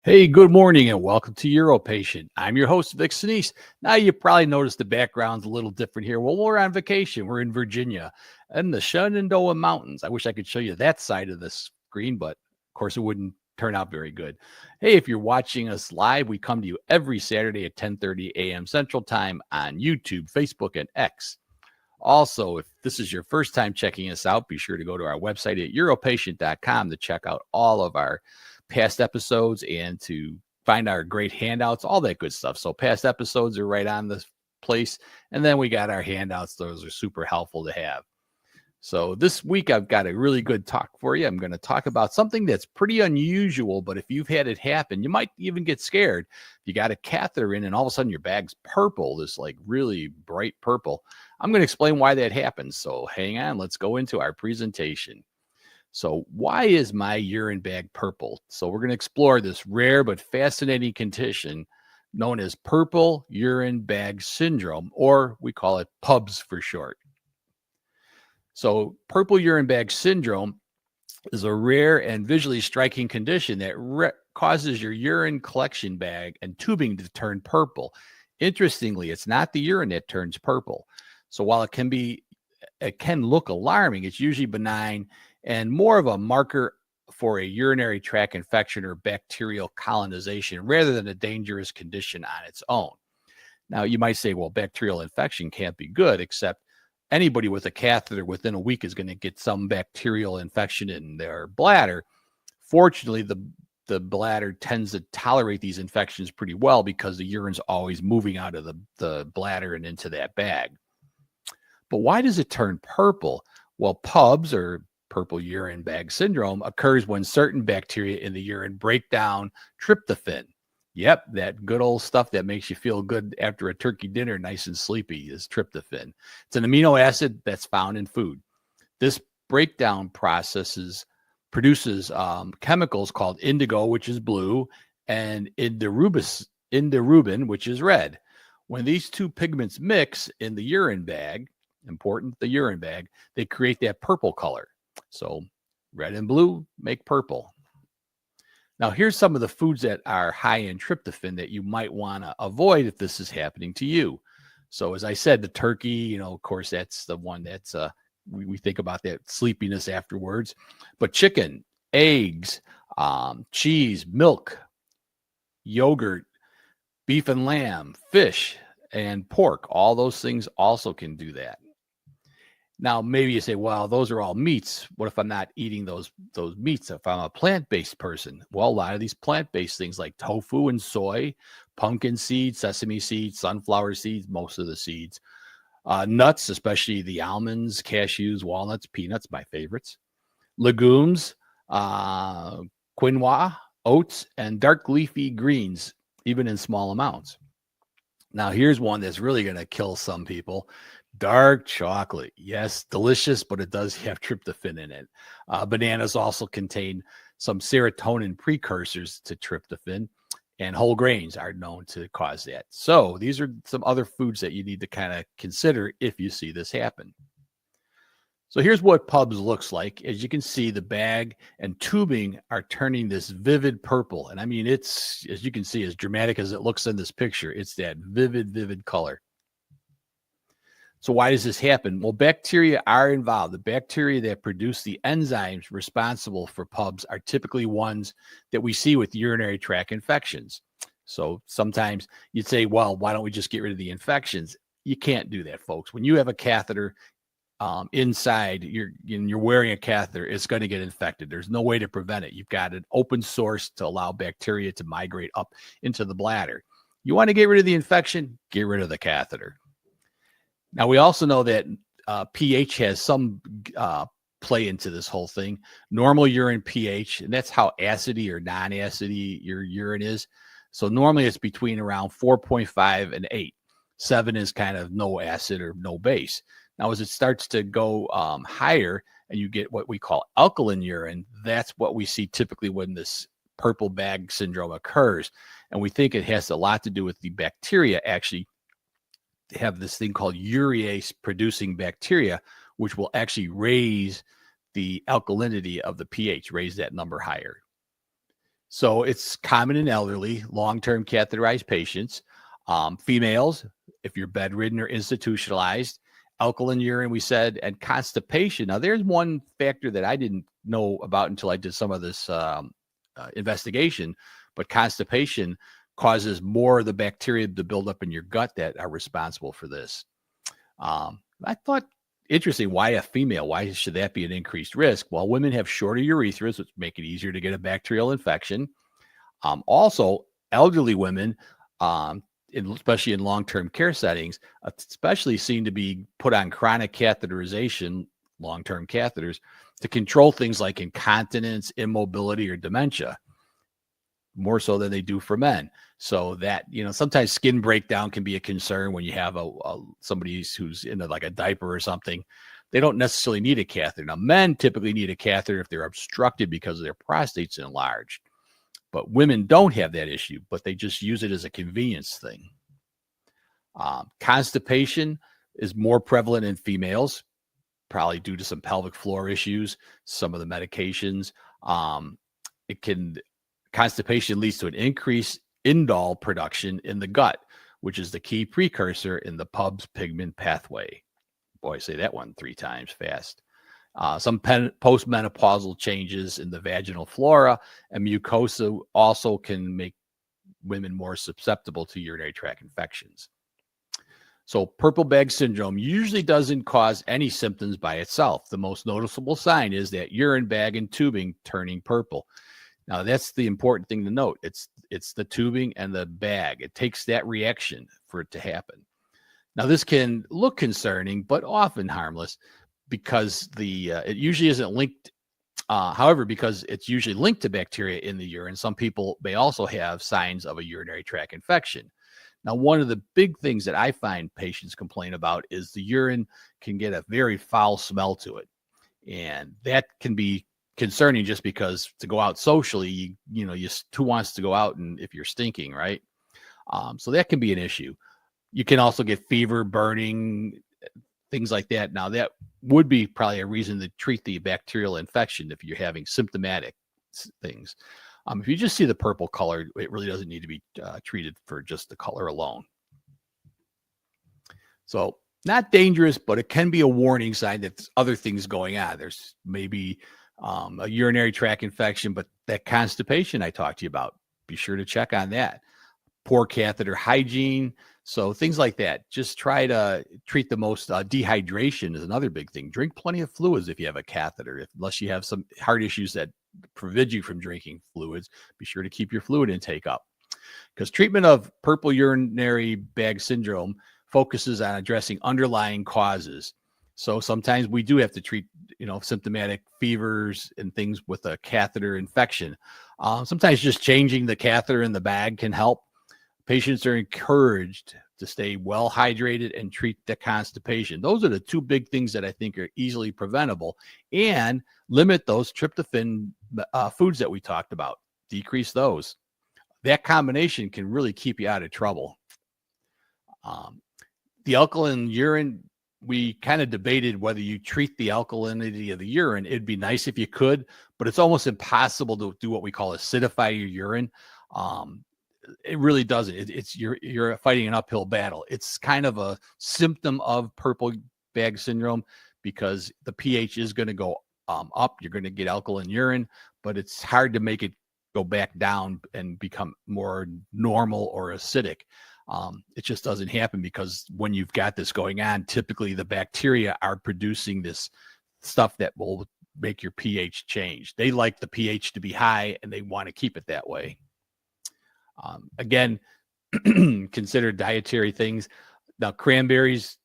Hey, good morning and welcome to UroPatient. I'm your host, Vic Sinise. Now, you probably noticed the background's a little different here. Well, we're on vacation. We're in Virginia and the Shenandoah Mountains. I wish I could show you that side of the screen, but of course, it wouldn't turn out very good. Hey, if you're watching us live, we come to you every Saturday at 10:30 a.m. Central Time on YouTube, Facebook, and X. Also, if this is your first time checking us out, be sure to go to our website at UroPatient.com to check out all of our past episodes and to find our great handouts, all that good stuff. So past episodes are right on this place. And then we got our handouts. Those are super helpful to have. So this week, I've got a really good talk for you. I'm going to talk about something that's pretty unusual, but if you've had it happen, you might even get scared. You got a catheter in and all of a sudden your bag's purple, this like really bright purple. I'm going to explain why that happens. So hang on, let's go into our presentation. So why is my urine bag purple? So we're going to explore this rare but fascinating condition known as Purple Urine Bag Syndrome, or we call it PUBS for short. So Purple Urine Bag Syndrome is a rare and visually striking condition that causes your urine collection bag and tubing to turn purple. Interestingly, it's not the urine that turns purple. So while it can look alarming, it's usually benign and more of a marker for a urinary tract infection or bacterial colonization rather than a dangerous condition on its own. Now, you might say, well, bacterial infection can't be good, except anybody with a catheter within a week is going to get some bacterial infection in their bladder. Fortunately, the bladder tends to tolerate these infections pretty well because the urine's always moving out of the bladder and into that bag. But why does it turn purple? Well, PUBS, or Purple Urine Bag Syndrome, occurs when certain bacteria in the urine break down tryptophan. Yep, that good old stuff that makes you feel good after a turkey dinner, nice and sleepy, is tryptophan. It's an amino acid that's found in food. This breakdown produces chemicals called indigo, which is blue, and indirubin, which is red. When these two pigments mix in the urine bag, the urine bag, they create that purple color. So red and blue make purple. Now, here's some of the foods that are high in tryptophan that you might want to avoid if this is happening to you. So as I said, the turkey, of course, that's the one that's we think about that sleepiness afterwards. But chicken, eggs, cheese, milk, yogurt, beef and lamb, fish, and pork, all those things also can do that. Now, maybe you say, well, those are all meats. What if I'm not eating those meats? If I'm a plant-based person? Well, a lot of these plant-based things like tofu and soy, pumpkin seeds, sesame seeds, sunflower seeds, most of the seeds, nuts, especially the almonds, cashews, walnuts, peanuts, my favorites, legumes, quinoa, oats, and dark leafy greens, even in small amounts. Now, here's one that's really going to kill some people. Dark chocolate. Yes, delicious, but it does have tryptophan in it. Bananas also contain some serotonin precursors to tryptophan, and whole grains are known to cause that. So these are some other foods that you need to kind of consider if you see this happen. So here's what PUBS looks like. As you can see, the bag and tubing are turning this vivid purple. And I mean, it's, as you can see, as dramatic as it looks in this picture, it's that vivid color. So why does this happen? Well, bacteria are involved. The bacteria that produce the enzymes responsible for PUBS are typically ones that we see with urinary tract infections. So sometimes you'd say, well, why don't we just get rid of the infections? You can't do that, folks. When you have a catheter inside, you're wearing a catheter, it's going to get infected. There's no way to prevent it. You've got an open source to allow bacteria to migrate up into the bladder. You want to get rid of the infection? Get rid of the catheter. Now, we also know that pH has some play into this whole thing. Normal urine pH, and that's how acidy or non-acidy your urine is. So normally it's between around 4.5 and 8. 7 is kind of no acid or no base. Now, as it starts to go higher and you get what we call alkaline urine, that's what we see typically when this purple bag syndrome occurs. And we think it has a lot to do with the bacteria actually have this thing called urease producing bacteria, which will actually raise the alkalinity of the pH, raise that number higher. So it's common in elderly, long-term catheterized patients, females, if you're bedridden or institutionalized, alkaline urine, we said, and constipation. Now, there's one factor that I didn't know about until I did some of this investigation, but constipation causes more of the bacteria to build up in your gut that are responsible for this. I thought, interesting, why a female? Why should that be an increased risk? Well, women have shorter urethras, which make it easier to get a bacterial infection. Also, elderly women, especially in long-term care settings, especially seem to be put on chronic catheterization, long-term catheters, to control things like incontinence, immobility, or dementia, more so than they do for men. So that, sometimes skin breakdown can be a concern when you have somebody who's in like a diaper or something. They don't necessarily need a catheter. Now, men typically need a catheter if they're obstructed because their prostate's enlarged. But women don't have that issue, but they just use it as a convenience thing. Constipation is more prevalent in females, probably due to some pelvic floor issues, some of the medications. Constipation leads to an increase indole production in the gut, which is the key precursor in the pub's pigment pathway. Boy, say that one 3 times fast. Some postmenopausal changes in the vaginal flora and mucosa also can make women more susceptible to urinary tract infections. So purple bag syndrome usually doesn't cause any symptoms by itself. The most noticeable sign is that urine bag and tubing turning purple. Now, that's the important thing to note. It's the tubing and the bag. It takes that reaction for it to happen. Now, this can look concerning, but often harmless because it usually isn't linked. However, because it's usually linked to bacteria in the urine, some people may also have signs of a urinary tract infection. Now, one of the big things that I find patients complain about is the urine can get a very foul smell to it. And that can be concerning just because to go out socially, who wants to go out and if you're stinking, right? So that can be an issue. You can also get fever, burning, things like that. Now, that would be probably a reason to treat the bacterial infection if you're having symptomatic things. If you just see the purple color, it really doesn't need to be treated for just the color alone. So not dangerous, but it can be a warning sign that there's other things going on. There's maybe a urinary tract infection, but that constipation I talked to you about, be sure to check on that. Poor catheter hygiene. So things like that. Just try to treat the most. Dehydration is another big thing. Drink plenty of fluids if you have a catheter, unless you have some heart issues that prevent you from drinking fluids. Be sure to keep your fluid intake up, because treatment of purple urinary bag syndrome focuses on addressing underlying causes. So sometimes we do have to treat, symptomatic fevers and things with a catheter infection. Sometimes just changing the catheter in the bag can help. Patients are encouraged to stay well hydrated and treat the constipation. Those are the 2 big things that I think are easily preventable, and limit those tryptophan foods that we talked about. Decrease those. That combination can really keep you out of trouble. The alkaline urine, we kind of debated whether you treat the alkalinity of the urine. It'd be nice if you could, but it's almost impossible to do what we call acidify your urine. It really doesn't. You're fighting an uphill battle. It's kind of a symptom of purple bag syndrome because the pH is going to go up. You're going to get alkaline urine, but it's hard to make it go back down and become more normal or acidic. It just doesn't happen because when you've got this going on, typically the bacteria are producing this stuff that will make your pH change. They like the pH to be high and they want to keep it that way. Again, consider dietary things. Now, cranberries,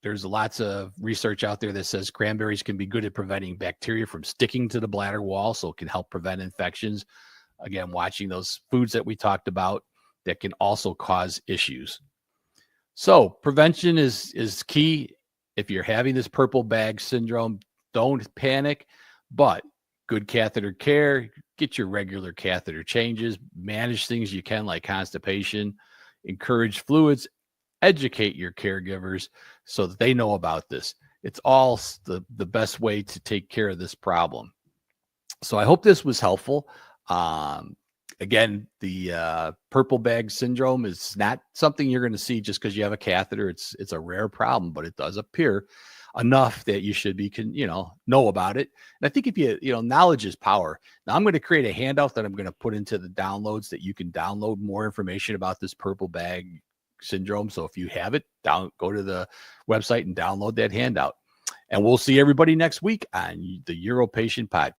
there's lots of research out there that says cranberries can be good at preventing bacteria from sticking to the bladder wall, so it can help prevent infections. Again, watching those foods that we talked about that can also cause issues. So prevention is key. If you're having this purple bag syndrome, don't panic, but good catheter care, get your regular catheter changes, manage things you can like constipation, encourage fluids, educate your caregivers so that they know about this. It's all the best way to take care of this problem. So I hope this was helpful. Again, the purple bag syndrome is not something you're going to see just because you have a catheter. It's a rare problem, but it does appear enough that you should be know about it. And I think if knowledge is power. Now I'm going to create a handout that I'm going to put into the downloads that you can download more information about this purple bag syndrome. So if you have it, go to the website and download that handout. And we'll see everybody next week on the UroPatient podcast.